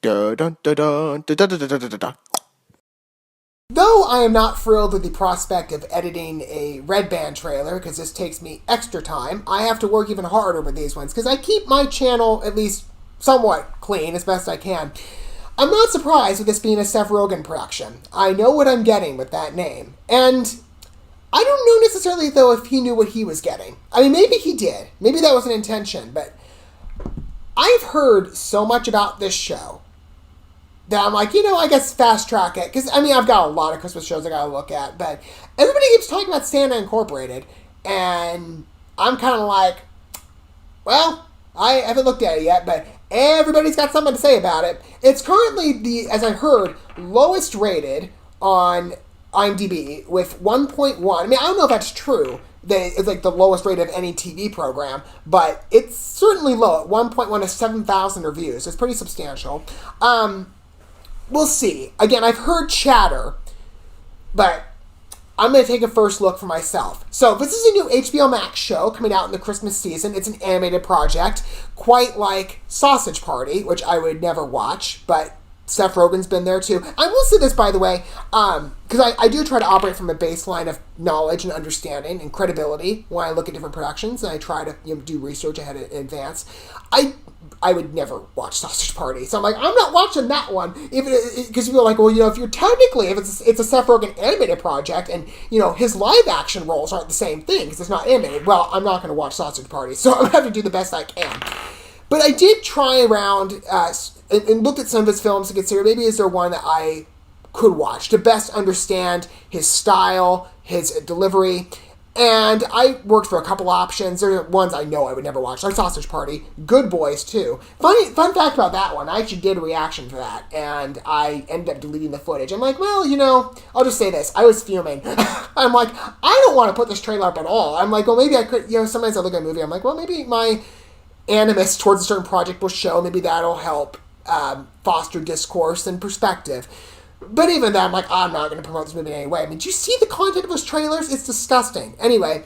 Dun, dun, dun, dun, dun, dun, dun, dun, dun, dun. Though I am not thrilled with the prospect of editing a Red Band trailer, because this takes me extra time, I have to work even harder with these ones, because I keep my channel at least somewhat clean as best I can. I'm not surprised with this being a Seth Rogen production. I know what I'm getting with that name. And I don't know necessarily, though, if he knew what he was getting. I mean, maybe he did. Maybe that was an intention, but I've heard so much about this show that I'm like, I guess fast track it. Because, I've got a lot of Christmas shows I gotta look at, but everybody keeps talking about Santa Incorporated, and I'm kind of like, well, I haven't looked at it yet, but everybody's got something to say about it. It's currently as I heard, lowest rated on IMDb with 1.1. I don't know if that's true. It's like the lowest rate of any TV program, but it's certainly low at 1.1 to 7,000 reviews. It's pretty substantial. We'll see. Again, I've heard chatter, but I'm going to take a first look for myself. So, this is a new HBO Max show coming out in the Christmas season. It's an animated project, quite like Sausage Party, which I would never watch, but Seth Rogen's been there too. I will say this, by the way, because I do try to operate from a baseline of knowledge and understanding and credibility when I look at different productions, and I try to do research ahead in advance. I would never watch Sausage Party, so I'm like, I'm not watching that one, because people are like, well, if you're technically, if it's a Seth Rogen animated project, and his live action roles aren't the same thing because it's not animated. Well, I'm not going to watch Sausage Party, so I'm going to have to do the best I can. But I did try around and looked at some of his films to consider, maybe is there one that I could watch to best understand his style, his delivery. And I worked for a couple options. There are ones I know I would never watch, like Sausage Party. Good Boys, too. Fun fact about that one, I actually did a reaction for that, and I ended up deleting the footage. I'm like, well, I'll just say this. I was fuming. I'm like, I don't want to put this trailer up at all. I'm like, well, maybe I could, sometimes I look at a movie, I'm like, well, maybe my animus towards a certain project will show. Maybe that'll help foster discourse and perspective. But even then, I'm like, I'm not going to promote this movie in any way. Do you see the content of those trailers? It's disgusting. Anyway,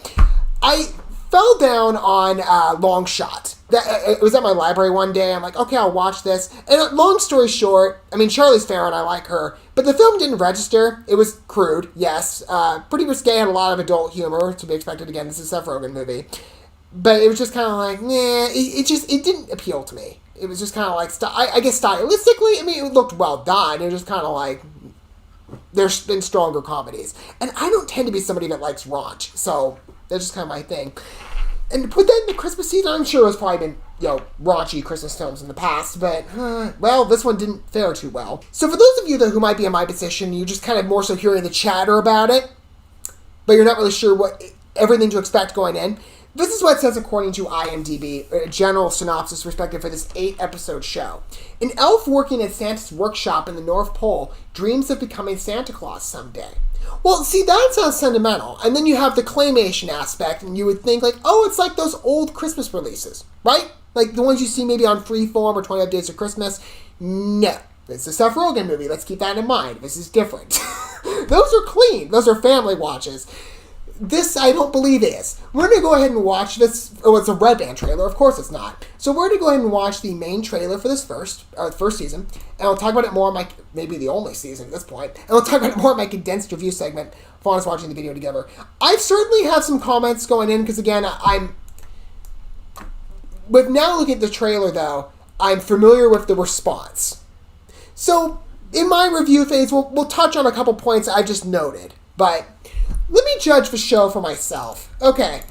I fell down on Long Shot. It was at my library one day. I'm like, okay, I'll watch this. And long story short, Charlize Theron, I like her. But the film didn't register. It was crude, yes. Pretty risque, had a lot of adult humor to be expected. Again, this is a Seth Rogen movie. But it was just kind of like, nah, it didn't appeal to me. It was just kind of like, I guess stylistically, it looked well done. It was just kind of like, there's been stronger comedies. And I don't tend to be somebody that likes raunch, so that's just kind of my thing. And to put that in the Christmas season, I'm sure there's probably been, raunchy Christmas films in the past, but, well, this one didn't fare too well. So for those of you, though, who might be in my position, you're just kind of more so hearing the chatter about it, but you're not really sure everything to expect going in. This is what it says according to IMDb, a general synopsis perspective for this 8-episode show. An elf working at Santa's workshop in the North Pole dreams of becoming Santa Claus someday. Well, see, that sounds sentimental. And then you have the claymation aspect, and you would think, like, oh, it's like those old Christmas releases, right? Like the ones you see maybe on Freeform or 25 Days of Christmas. No. It's a Seth Rogen movie. Let's keep that in mind. This is different. Those are clean. Those are family watches. This, I don't believe is. We're going to go ahead and watch this. Oh, it's a Red Band trailer. Of course it's not. So we're going to go ahead and watch the main trailer for this first season. And I'll talk about it more in maybe the only season at this point. And I'll talk about it more in my condensed review segment for us watching the video together. I certainly have some comments going in because, again, with now looking at the trailer, though, I'm familiar with the response. So in my review phase, we'll touch on a couple points I just noted. But let me judge the show for myself. Okay.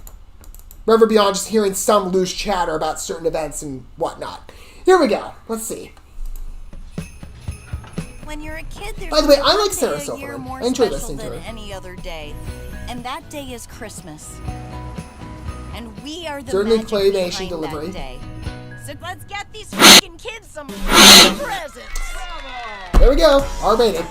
Rather beyond just hearing some loose chatter about certain events and whatnot. Here we go. Let's see. When you're a kid, there's By the way, I one like day Sarah a Silverman. year more I enjoy special listening to than her. any other day, and that day is Christmas. And we are the Certainly magic claymation behind delivery. that day. So let's get these freaking kids some presents. There we go. R-rated.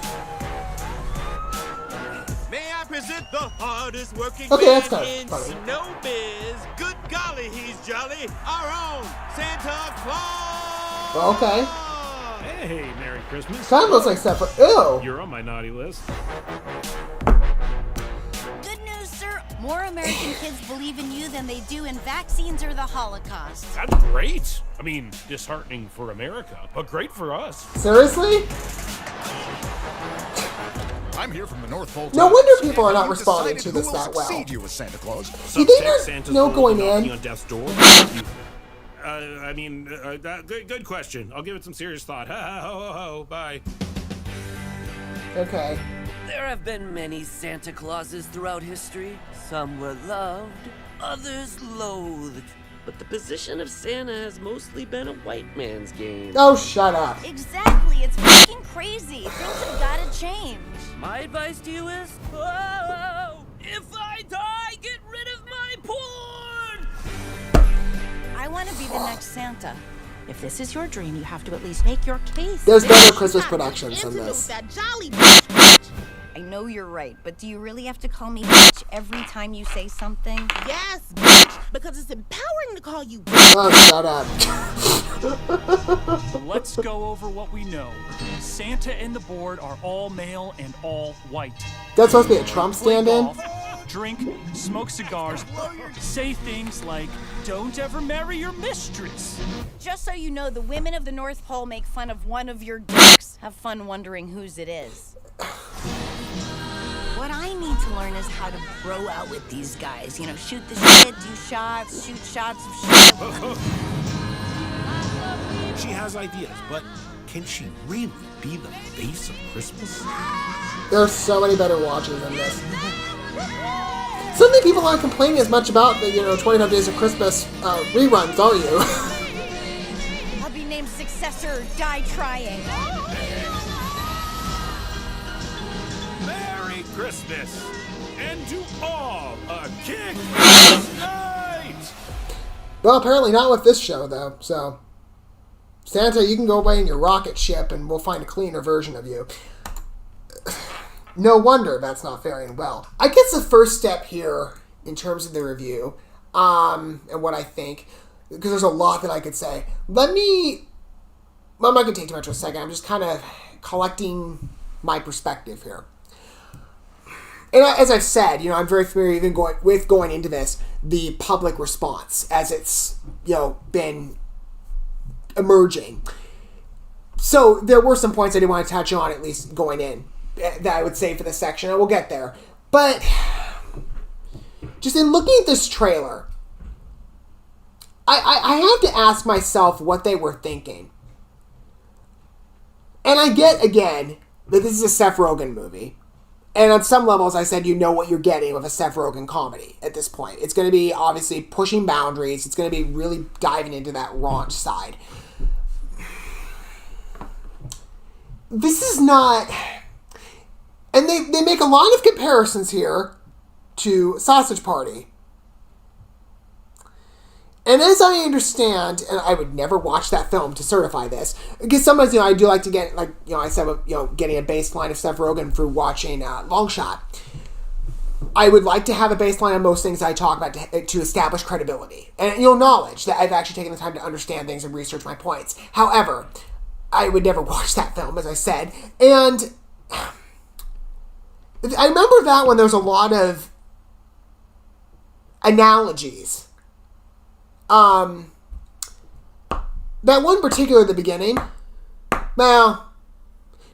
May I present the hardest working Okay, that's man kinda in funny. Snowbiz? Good golly, he's jolly. Our own Santa Claus. Well, okay. Hey, Merry Christmas. Kind of looks like Seth. Ew. You're on my naughty list. Good news, sir. More American kids believe in you than they do in vaccines or the Holocaust. That's great. I mean, disheartening for America, but great for us. Seriously? I'm here from the North Pole. No Times, wonder people are and not you responding decided to this who will that well. succeed you as Santa Claus. Did they not Santa's know old going knocking in? on death's door. Good question. I'll give it some serious thought. Ha ho ho ho. Bye. Okay. There have been many Santa Clauses throughout history. Some were loved, others loathed. But the position of Santa has mostly been a white man's game. Oh, shut up. Exactly, it's fucking crazy. Things have gotta change. My advice to you is, oh, if I die, get rid of my porn! I want to be the next Santa. If this is your dream, you have to at least make your case. There's better Christmas productions than this. I know you're right, but do you really have to call me bitch every time you say something? Yes, bitch, because it's empowering to call you bitch. Oh, shut up. Let's go over what we know. Santa and the board are all male and all white. That's supposed to be a Trump Play stand-in? golf, drink, smoke cigars, say things like, don't ever marry your mistress. Just so you know, the women of the North Pole make fun of one of your dicks. Have fun wondering whose it is. What I need to learn is how to bro out with these guys. You know, shoot the shit, do shots, shoot shots of shit. She has ideas, but can she really be the face of Christmas? There are so many better watches than this. Suddenly people aren't complaining as much about the, 25 Days of Christmas reruns, are you? I'll be named successor, die trying. Merry Christmas, and to all a kick-ass night! Well, apparently not with this show, though, so... Santa, you can go away in your rocket ship and we'll find a cleaner version of you. No wonder that's not faring well. I guess the first step here, in terms of the review, and what I think, because there's a lot that I could say, I'm not going to take too much of a second, I'm just kind of collecting my perspective here. And as I've said, I'm very familiar even going into this, the public response as it's, been emerging. So there were some points I did want to touch on, at least going in, that I would say for this section, and we'll get there. But just in looking at this trailer, I have to ask myself what they were thinking. And I get, again, that this is a Seth Rogen movie. And on some levels, I said you know what you're getting with a Seth Rogen comedy at this point. It's going to be, obviously, pushing boundaries. It's going to be really diving into that raunch side. This is not... And they make a lot of comparisons here to Sausage Party. And as I understand, and I would never watch that film to certify this, because sometimes, I do like to get, I said, getting a baseline of Seth Rogen through watching Long Shot. I would like to have a baseline on most things I talk about to establish credibility. And, knowledge that I've actually taken the time to understand things and research my points. However, I would never watch that film, as I said. And I remember that when there was a lot of analogies. That one particular at the beginning, well,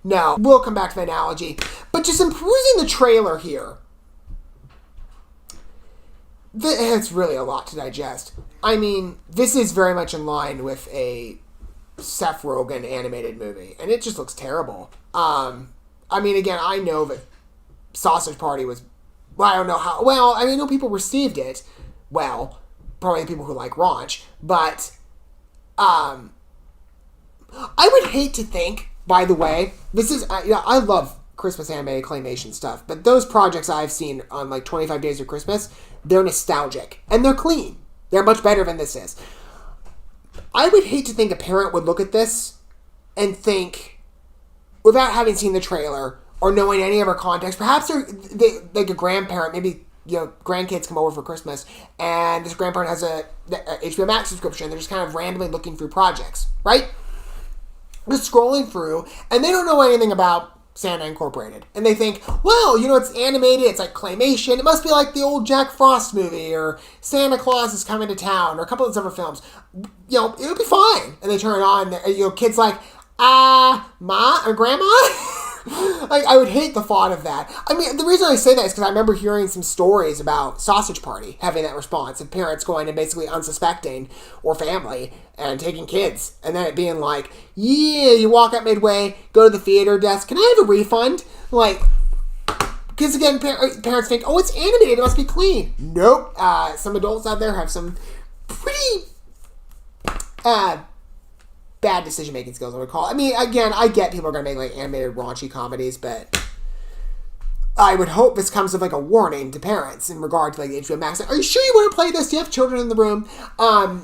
no, we'll come back to the analogy. But just improving the trailer here, it's really a lot to digest. I mean, this is very much in line with a Seth Rogen animated movie, and it just looks terrible. I mean, again, I know that Sausage Party was, well, I don't know how, well, I know people received it well, probably the people who like raunch, but I would hate to think, by the way, this is, I love Christmas animated claymation stuff, but those projects I've seen on 25 Days of Christmas, they're nostalgic, and they're clean. They're much better than this is. I would hate to think a parent would look at this and think, without having seen the trailer or knowing any of her context, perhaps they like a grandparent, maybe grandkids come over for Christmas, and this grandparent has a HBO Max subscription. They're just kind of randomly looking through projects, right? Just scrolling through, and they don't know anything about Santa Incorporated. And they think, well, it's animated, it's like claymation, it must be like the old Jack Frost movie, or Santa Claus is Coming to Town, or a couple of those other films. It'll be fine. And they turn it on, kids like, Ma or Grandma? I would hate the thought of that. I mean, the reason I say that is because I remember hearing some stories about Sausage Party having that response, of parents going and basically unsuspecting, or family, and taking kids, and then it being like, yeah, you walk up midway, go to the theater desk, can I have a refund? Like, because again, parents think, oh, it's animated, it must be clean. Nope. Some adults out there have some pretty bad decision-making skills, I would call it. I mean, again, I get people are going to make, like, animated raunchy comedies, but I would hope this comes with, like, a warning to parents in regard to, like, HBO Max. Are you sure you want to play this? Do you have children in the room? I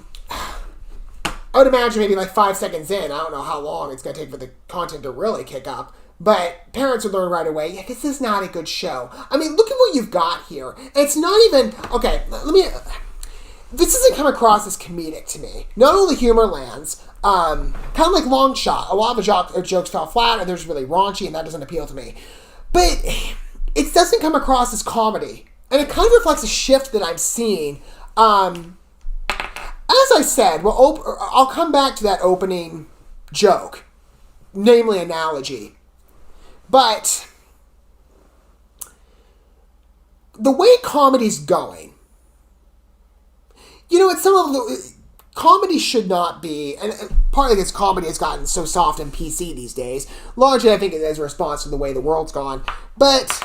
would imagine maybe, like, 5 seconds in. I don't know how long it's going to take for the content to really kick up. But parents would learn right away, yeah, this is not a good show. I mean, look at what you've got here. It's not even... Okay, this doesn't come across as comedic to me. Not only humor lands... kind of like Long Shot. A lot of the jokes fell flat, and there's really raunchy, and that doesn't appeal to me. But it doesn't come across as comedy. And it kind of reflects a shift that I'm seeing. As I said, I'll come back to that opening joke, namely analogy. But the way comedy's going, at some level, comedy should not be, and partly because comedy has gotten so soft and PC these days, largely I think as a response to the way the world's gone, but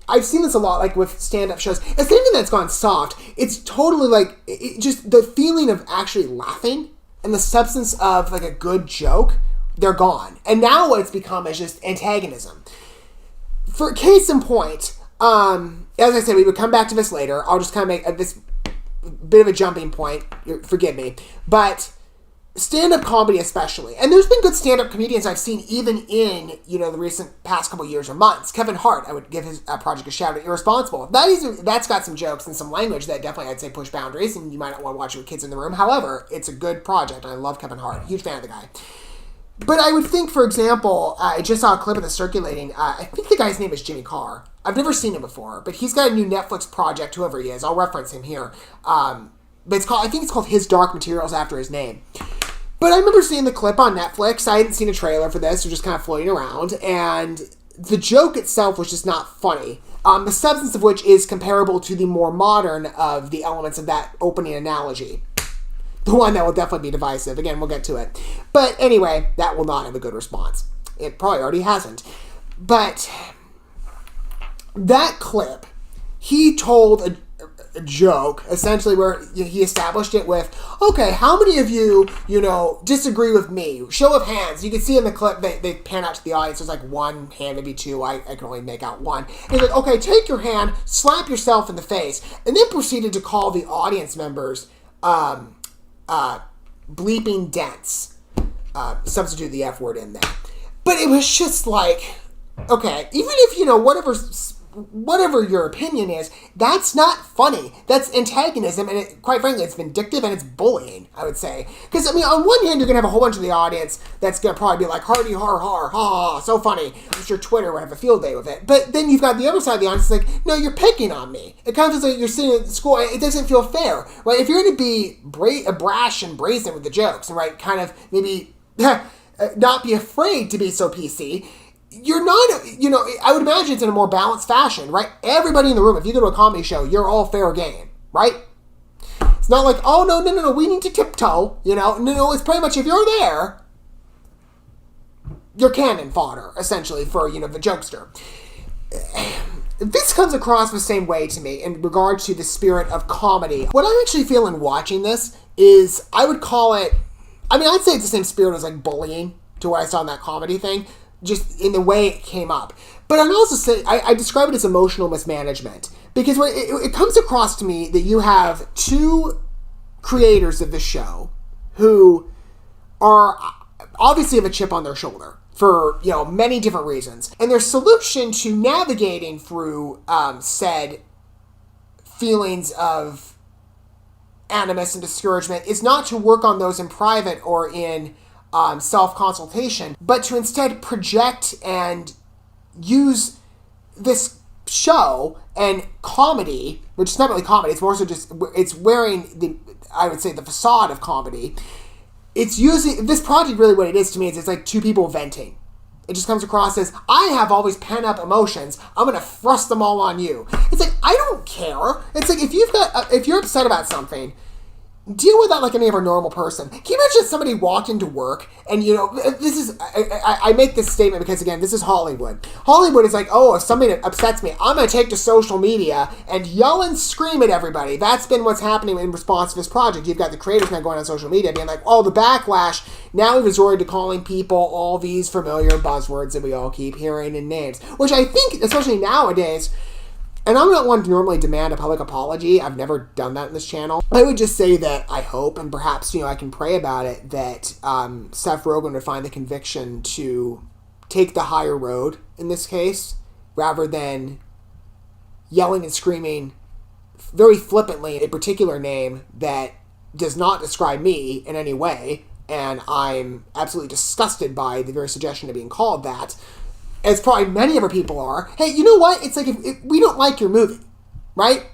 I've seen this a lot, like with stand-up shows. It's not even that it's gone soft, it's totally like, just the feeling of actually laughing and the substance of like a good joke, they're gone. And now what it's become is just antagonism. For case in point, as I said, we would come back to this later. I'll just kind of make this bit of a jumping point, forgive me, but stand-up comedy especially, and there's been good stand-up comedians I've seen even in, the recent past couple years or months. Kevin Hart, I would give his project a shout out. Irresponsible. That's got some jokes and some language that definitely, I'd say, push boundaries, and you might not want to watch it with kids in the room. However, it's a good project, and I love Kevin Hart. Huge fan of the guy. But I would think, for example, I just saw a clip of this circulating. I think the guy's name is Jimmy Carr. I've never seen him before, but he's got a new Netflix project, whoever he is. I'll reference him here. But I think it's called His Dark Materials after his name. But I remember seeing the clip on Netflix. I hadn't seen a trailer for this. It was just kind of floating around. And the joke itself was just not funny. The substance of which is comparable to the more modern of the elements of that opening analogy. The one that will definitely be divisive. Again, we'll get to it. But anyway, that will not have a good response. It probably already hasn't. But that clip, he told a joke, essentially, where he established it with, okay, how many of you, disagree with me? Show of hands. You can see in the clip, they pan out to the audience. There's like one hand, maybe two. I can only make out one. And he's like, okay, take your hand, slap yourself in the face, and then proceeded to call the audience members, bleeping dents. Substitute the F word in there. But it was just like, okay, even if, whatever your opinion is, that's not funny. That's antagonism, and quite frankly, it's vindictive and it's bullying, I would say. Because, on one hand, you're going to have a whole bunch of the audience that's going to probably be like, hardy har har, ha ha, so funny. I'm sure Twitter would have a field day with it. But then you've got the other side of the audience that's like, no, you're picking on me. It kind of feels like you're sitting at school. It doesn't feel fair. Right? If you're going to be brash and brazen with the jokes, and right, kind of maybe not be afraid to be so PC, you're not, I would imagine it's in a more balanced fashion, right? Everybody in the room, if you go to a comedy show, you're all fair game, right? It's not like, oh, no, we need to tiptoe, No, it's pretty much, if you're there, you're cannon fodder, essentially, for, the jokester. This comes across the same way to me in regard to the spirit of comedy. What I actually feel in watching this is, I would call it, I'd say it's the same spirit as, like, bullying, to what I saw in that comedy thing, just in the way it came up. But I'd also say, I describe it as emotional mismanagement. Because it comes across to me that you have two creators of the show who are obviously have a chip on their shoulder for, many different reasons. And their solution to navigating through said feelings of animus and discouragement is not to work on those in private or in self-consultation, but to instead project and use this show and comedy, which is not really comedy, it's more so just, it's wearing I would say the facade of comedy. It's using, this project really what it is to me is it's like two people venting. It just comes across as, I have all these pent-up emotions, I'm going to thrust them all on you. It's like, I don't care. It's like, if you're upset about something, deal with that like any other normal person. Can you imagine if somebody walked into work and, this is, I make this statement because, again, this is Hollywood. Hollywood is like, oh, if something upsets me, I'm going to take to social media and yell and scream at everybody. That's been what's happening in response to this project. You've got the creators now going on social media being like, oh, the backlash. Now we've resorted to calling people all these familiar buzzwords that we all keep hearing in names. Which I think, especially nowadays, and I'm not one to normally demand a public apology. I've never done that in this channel. I would just say that I hope, and perhaps, I can pray about it, that Seth Rogen would find the conviction to take the higher road in this case, rather than yelling and screaming very flippantly a particular name that does not describe me in any way, and I'm absolutely disgusted by the very suggestion of being called that, as probably many other people are. Hey, you know what? It's like, if we don't like your movie, right?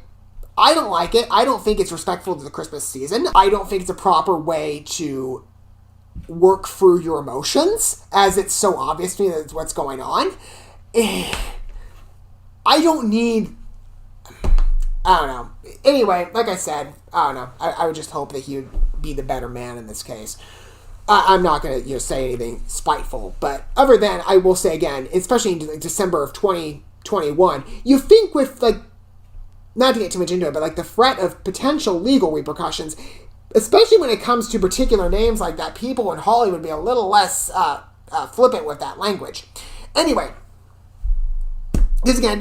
I don't like it. I don't think it's respectful to the Christmas season. I don't think it's a proper way to work through your emotions, as it's so obvious to me that's what's going on. I don't need... I don't know. Anyway, like I said, I don't know. I would just hope that he would be the better man in this case. I'm not going to say anything spiteful, but other than, I will say again, especially in December of 2021, you think with, not to get too much into it, but the threat of potential legal repercussions, especially when it comes to particular names like that, people in Hollywood would be a little less flippant with that language. Anyway, because again,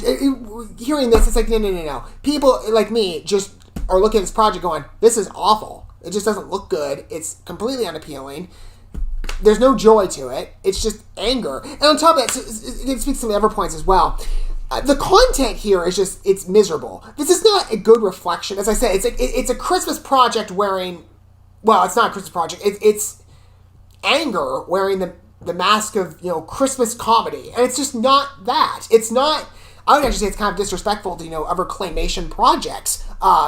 hearing this, it's like, no. People like me just are looking at this project going, this is awful. It just doesn't look good. It's completely unappealing. There's no joy to it. It's just anger. And on top of that, it speaks to some other points as well. The content here is just, it's miserable. This is not a good reflection. As I said, it's a Christmas project wearing, well, it's not a Christmas project. It's anger wearing the mask of, Christmas comedy. And it's just not that. It's not... I would actually say it's kind of disrespectful to, other claymation projects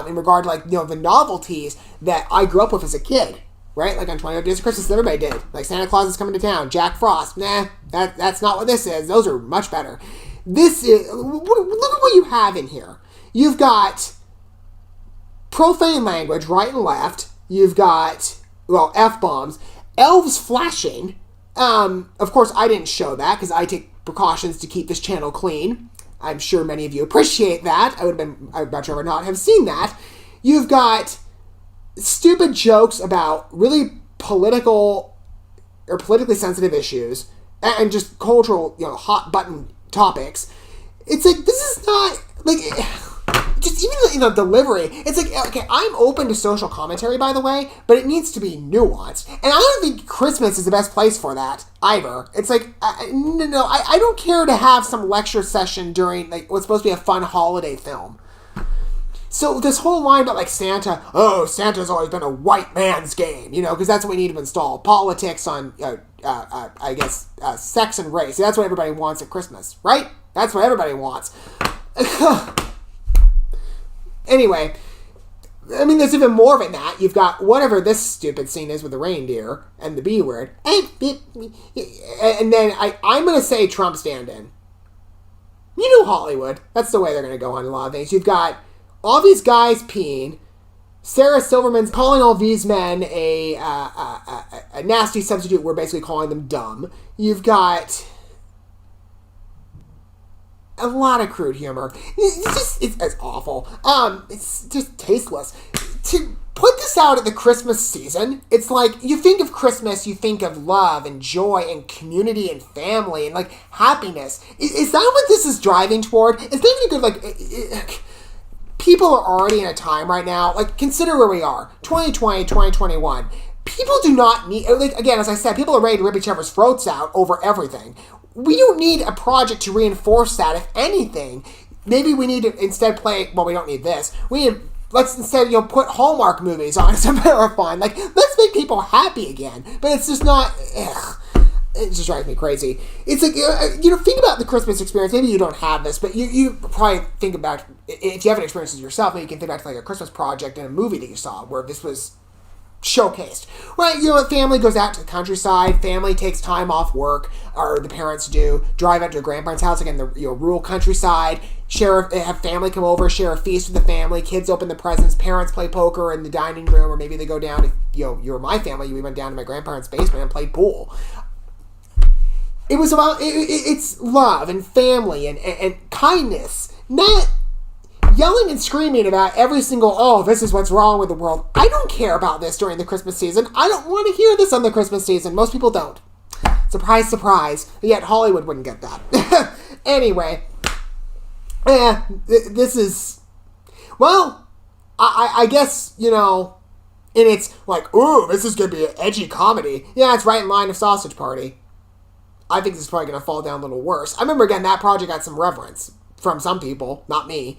in regard to, the novelties that I grew up with as a kid, right? Like on 25 Days of Christmas, everybody did. Like Santa Claus is coming to town, Jack Frost. Nah, that's not what this is. Those are much better. This is... Look at what you have in here. You've got profane language right and left. You've got, F-bombs. Elves flashing. Of course, I didn't show that because I take precautions to keep this channel clean. I'm sure many of you appreciate that. I'd much rather not have seen that. You've got stupid jokes about really political or politically sensitive issues and just cultural, hot button topics. It's like, this is not, just even, delivery. It's like, okay, I'm open to social commentary, by the way, but it needs to be nuanced. And I don't think Christmas is the best place for that, either. It's like, I don't care to have some lecture session during, what's supposed to be a fun holiday film. So this whole line about, Santa, Santa's always been a white man's game, because that's what we need to install. Politics on, sex and race. That's what everybody wants at Christmas, right? That's what everybody wants. Anyway, there's even more than that. You've got whatever this stupid scene is with the reindeer and the B word. And then I'm going to say Trump stand-in. Hollywood. That's the way they're going to go on a lot of things. You've got all these guys peeing. Sarah Silverman's calling all these men a nasty substitute. We're basically calling them dumb. You've got... a lot of crude humor. It's awful. It's just tasteless. To put this out at the Christmas season, it's like, you think of Christmas, you think of love and joy and community and family and, happiness. Is that what this is driving toward? It's not even good, people are already in a time right now, consider where we are. 2020, 2021. People do not need, again, as I said, people are ready to rip each other's throats out over everything. We don't need a project to reinforce that. If anything, maybe we need to instead play, we don't need this. Let's instead, put Hallmark movies on as a marathon. Let's make people happy again. But it's just not, it just drives me crazy. It's like, think about the Christmas experience. Maybe you don't have this, but you probably think about, if you haven't experienced it yourself, maybe you can think back to like a Christmas project in a movie that you saw where this was showcased. Right, a family goes out to the countryside, family takes time off work, or the parents do, drive out to a grandparents' house, again, the rural countryside, have family come over, share a feast with the family, kids open the presents, parents play poker in the dining room, or maybe they go down, if you were my family, we went down to my grandparents' basement and played pool. It was about, it's love and family and kindness, not yelling and screaming about every single, this is what's wrong with the world. I don't care about this during the Christmas season. I don't want to hear this on the Christmas season. Most people don't. Surprise, surprise. Yet Hollywood wouldn't get that. Anyway, this is, well, I guess, and it's like, ooh, this is going to be an edgy comedy. Yeah, it's right in line of Sausage Party. I think this is probably going to fall down a little worse. I remember, again, that project got some reverence from some people, not me.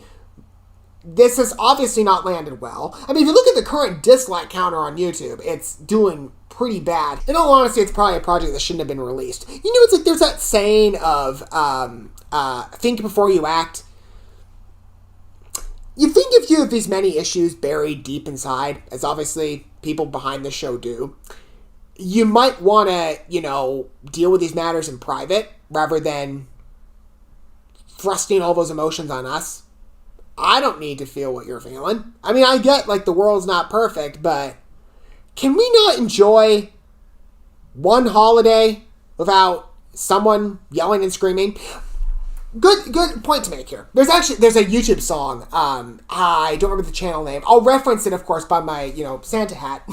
This has obviously not landed well. I mean, if you look at the current dislike counter on YouTube, it's doing pretty bad. In all honesty, it's probably a project that shouldn't have been released. It's like there's that saying of, think before you act. You think if you have these many issues buried deep inside, as obviously people behind the show do, you might want to, deal with these matters in private rather than thrusting all those emotions on us. I don't need to feel what you're feeling. I mean, I get, the world's not perfect, but can we not enjoy one holiday without someone yelling and screaming? Good point to make here. There's a YouTube song. I don't remember the channel name. I'll reference it, of course, by my, Santa hat.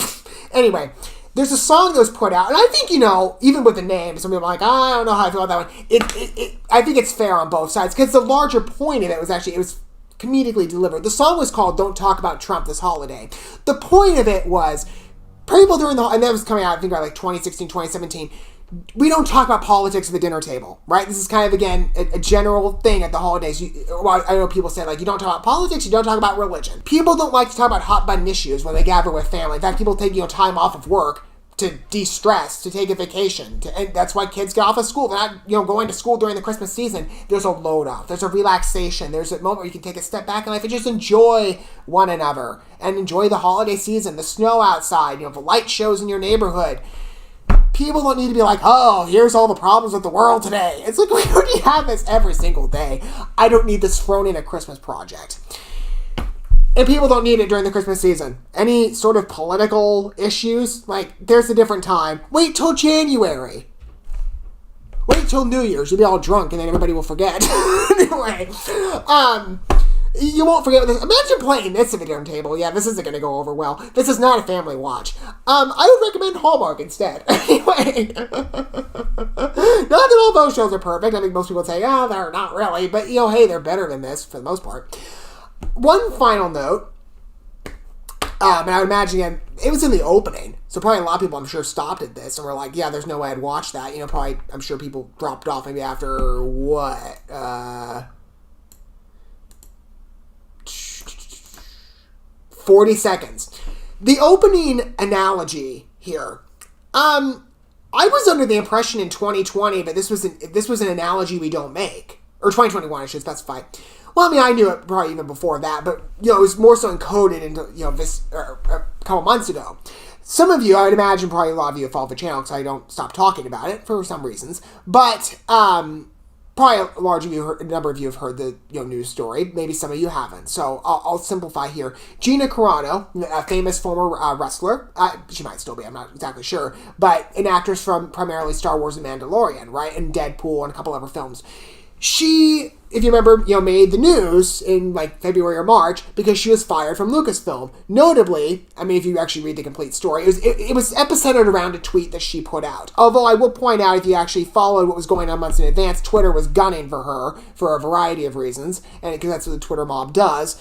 Anyway, there's a song that was put out, and I think, even with the name, some people are like, I don't know how I feel about that one. I think it's fair on both sides, because the larger point of it was comedically delivered. The song was called Don't Talk About Trump This Holiday. The point of it was, people during and that was coming out, I think, about 2016, 2017, we don't talk about politics at the dinner table, right? This is kind of, again, a general thing at the holidays. I know people say, you don't talk about politics, you don't talk about religion. People don't like to talk about hot-button issues when they gather with family. In fact, people take, time off of work to de-stress, to take a vacation. And that's why kids get off of school. They're not, going to school during the Christmas season. There's a load off. There's a relaxation. There's a moment where you can take a step back in life and just enjoy one another and enjoy the holiday season, the snow outside, the light shows in your neighborhood. People don't need to be like, here's all the problems with the world today. It's like, we already have this every single day. I don't need this thrown in a Christmas project. And people don't need it during the Christmas season. Any sort of political issues, there's a different time. Wait till January. Wait till New Year's. You'll be all drunk and then everybody will forget. Anyway, you won't forget this. Imagine playing this at the dinner table. Yeah, this isn't going to go over well. This is not a family watch. I would recommend Hallmark instead. Anyway, not that all those shows are perfect. I think most people would say, they're not really. But, hey, they're better than this for the most part. One final note, and I would imagine, again, it was in the opening, so probably a lot of people, I'm sure, stopped at this and were like, yeah, there's no way I'd watch that. Probably, I'm sure people dropped off maybe after, 40 seconds. The opening analogy here, I was under the impression in 2020, but this was an analogy we don't make. Or 2021, I should specify. Well, I mean, I knew it probably even before that, but, it was more so encoded into, this a couple months ago. Some of you, I would imagine, probably a lot of you have followed the channel because I don't stop talking about it for some reasons, but probably a number of you have heard the news story. Maybe some of you haven't. So I'll simplify here. Gina Carano, a famous former wrestler, she might still be, I'm not exactly sure, but an actress from primarily Star Wars and Mandalorian, right, and Deadpool and a couple other films. She, if you remember, made the news in February or March because she was fired from Lucasfilm. Notably, I mean, if you actually read the complete story, it was epicentered around a tweet that she put out. Although I will point out, if you actually followed what was going on months in advance, Twitter was gunning for her for a variety of reasons, and because that's what the Twitter mob does.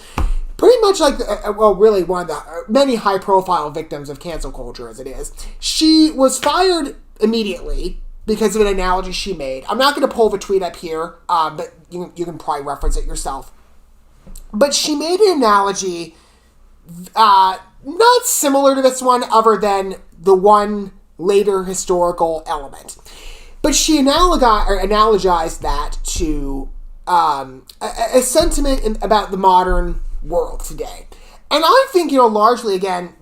Pretty much really one of the many high-profile victims of cancel culture as it is. She was fired immediately because of an analogy she made. I'm not going to pull the tweet up here, but you can probably reference it yourself. But she made an analogy not similar to this one, other than the one later historical element. But she analogized that to a sentiment about the modern world today. And I think, largely, again,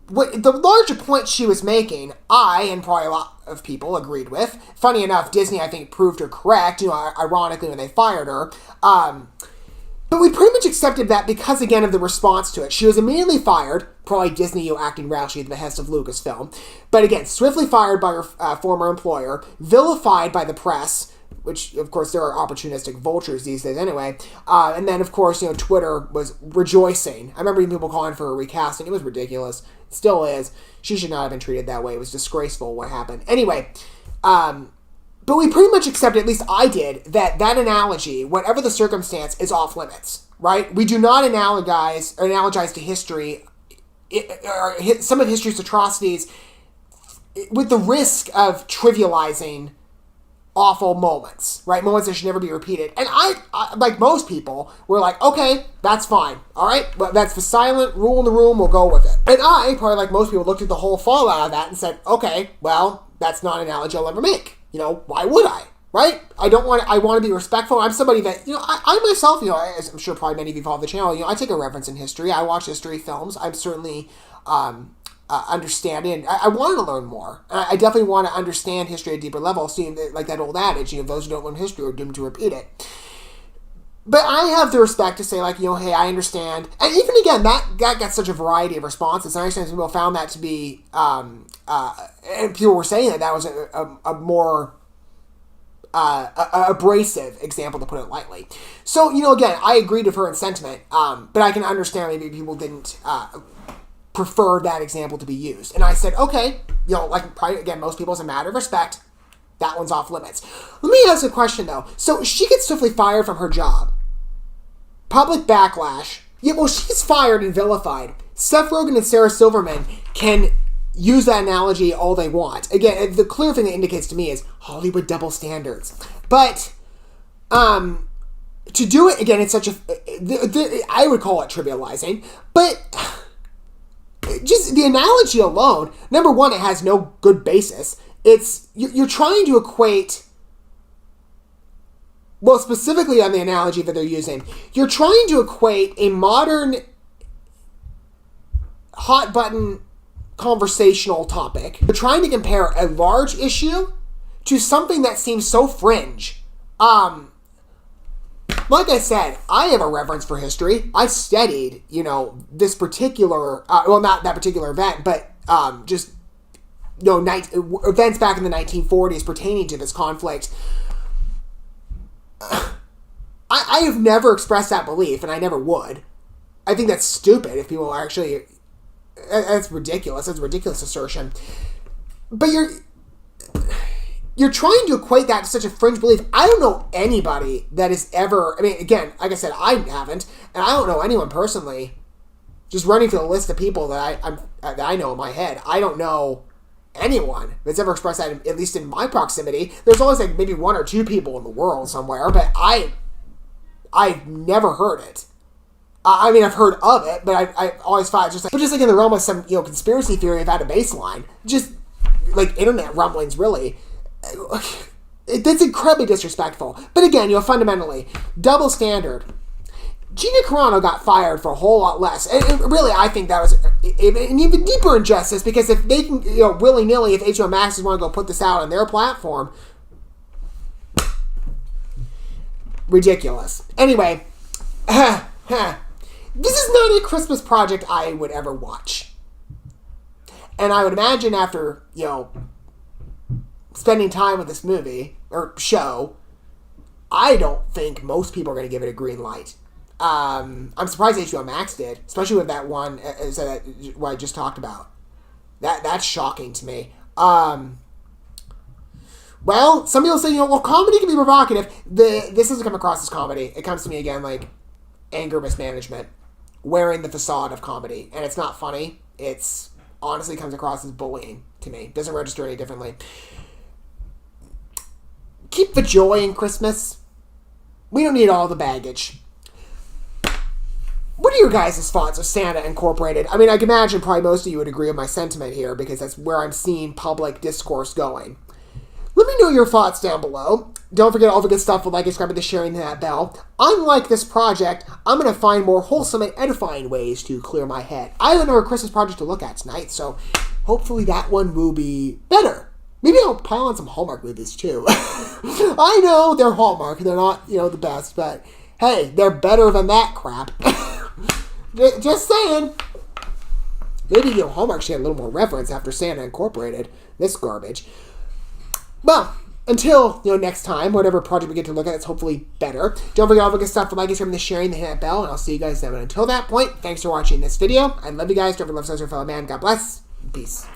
what the larger point she was making, I, and probably a lot of people, agreed with. Funny enough, Disney, I think, proved her correct, ironically, when they fired her. But we pretty much accepted that because, again, of the response to it. She was immediately fired, probably Disney acting rashly at the behest of Lucasfilm. But again, swiftly fired by her former employer, vilified by the press, which, of course, there are opportunistic vultures these days anyway. And then, of course, Twitter was rejoicing. I remember people calling for a recasting. It was ridiculous. It still is. She should not have been treated that way. It was disgraceful what happened. Anyway, but we pretty much accepted, at least I did, that analogy, whatever the circumstance, is off limits, right? We do not analogize to history, or some of history's atrocities, with the risk of trivializing awful moments, right? Moments that should never be repeated. And I like most people, were like, okay, that's fine. All right, but that's the silent rule in the room. We'll go with it. And I, probably like most people, looked at the whole fallout of that and said, okay, well, that's not an analogy I'll ever make. Why would I? Right? I want to be respectful. I'm somebody that, I myself, as I'm sure probably many of you follow the channel, I take a reference in history. I watch history films. I'm certainly understanding. I want to learn more. I definitely want to understand history at a deeper level, seeing like that old adage, those who don't learn history are doomed to repeat it. But I have the respect to say, like, hey, I understand. And even again, that got such a variety of responses. And I understand some people found that to be, and people were saying that was a more abrasive example, to put it lightly. So, again, I agreed with her in sentiment, but I can understand maybe people didn't prefer that example to be used. And I said, okay, like, probably, again, most people, as a matter of respect, that one's off limits. Let me ask a question, though. So she gets swiftly fired from her job. Public backlash. Yeah, well, she's fired and vilified. Seth Rogen and Sarah Silverman can use that analogy all they want. Again, the clear thing that indicates to me is Hollywood double standards. But to do it, again, it's such a... I would call it trivializing. But just the analogy alone, number one, it has no good basis. It's... You're trying to equate... Well, specifically on the analogy that they're using, you're trying to equate a modern hot-button conversational topic. You're trying to compare a large issue to something that seems so fringe. Like I said, I have a reverence for history. I studied, this particular, well, not that particular event, but just, events back in the 1940s pertaining to this conflict. I have never expressed that belief, and I never would. I think that's stupid if people are actually... That's ridiculous. That's a ridiculous assertion. But you're trying to equate that to such a fringe belief. I don't know anybody that has ever... I mean, again, like I said, I haven't, and I don't know anyone personally. Just running through the list of people that I know in my head, I don't know anyone that's ever expressed that, at least in my proximity. There's always like maybe one or two people in the world somewhere, but I've never heard it. I mean, I've heard of it, but I always find just like in the realm of some conspiracy theory without a baseline, just like internet rumblings, really. That's incredibly disrespectful. But again, fundamentally, double standard. Gina Carano got fired for a whole lot less. And really, I think that was an even deeper injustice, because if they can, willy-nilly, if HBO Max want to go put this out on their platform, ridiculous. Anyway, this is not a Christmas project I would ever watch. And I would imagine after, spending time with this movie, or show, I don't think most people are going to give it a green light. I'm surprised HBO Max did, especially with that one, what I just talked about. That's shocking to me. Well, some people say, comedy can be provocative. This doesn't come across as comedy. It comes to me, again, like anger mismanagement, wearing the facade of comedy. And it's not funny. It's honestly comes across as bullying to me. It doesn't register any differently. Keep the joy in Christmas. We don't need all the baggage. What are your guys' thoughts of Santa Incorporated? I mean, I can imagine probably most of you would agree with my sentiment here, because that's where I'm seeing public discourse going. Let me know your thoughts down below. Don't forget all the good stuff with liking, subscribing, and sharing that bell. Unlike this project, I'm going to find more wholesome and edifying ways to clear my head. I have another Christmas project to look at tonight, so hopefully that one will be better. Maybe I'll pile on some Hallmark movies too. I know they're Hallmark, they're not, the best, but hey, they're better than that crap. Just saying. Maybe, Hallmark should get a little more reverence after Santa incorporated this garbage. Well, until, next time, whatever project we get to look at, it's hopefully better. Don't forget all the good stuff for liking, subscribing, sharing, the hit that bell, and I'll see you guys then. But until that point, thanks for watching this video. I love you guys. Don't forget to love, your fellow man. God bless. Peace.